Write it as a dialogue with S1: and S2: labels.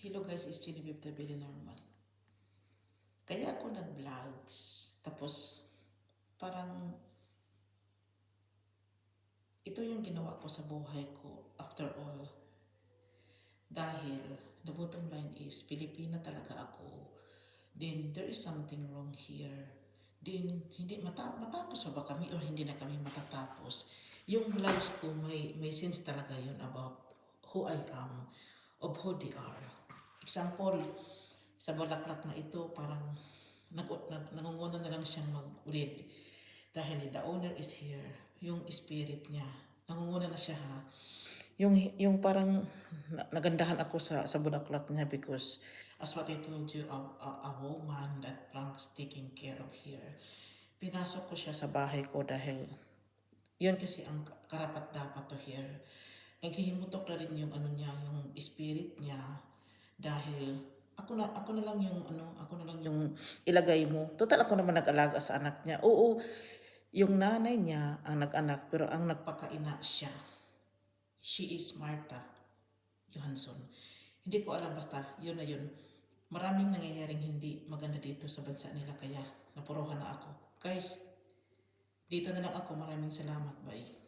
S1: Hello guys, it's Genevieve the Billy Normal. Kaya ako nag-vlogs, tapos parang ito yung ginawa ko sa buhay ko after all. Dahil the bottom line is, Pilipina talaga ako. Then there is something wrong here. Then hindi matapos ba kami or hindi na kami matatapos? Yung vlogs ko may sense talaga yun about who I am, of who they are. Example, sa bulaklak na ito, parang nangunguna na lang siyang mag-read. Dahil the owner is here, yung spirit niya, nangunguna na siya ha. Yung parang nagandahan ako sa bulaklak niya because as what I told you, a woman that Frank's taking care of here. Pinasok ko siya sa bahay ko dahil yun kasi ang karapat dapat to here. Naghihimutok na rin yung ano niya, yung spirit niya dahil ako na lang yung ako na lang yung ilagay mo. Total ako naman nag-alaga sa anak niya. Oo, yung nanay niya ang nag-anak pero ang nagpakaina siya. She is Martha Johansson. Hindi ko alam, basta yun na yun. Maraming nangyayaring hindi maganda dito sa bansa nila kaya napuruhan na ako. Guys, dito na lang ako. Maraming salamat. Bye.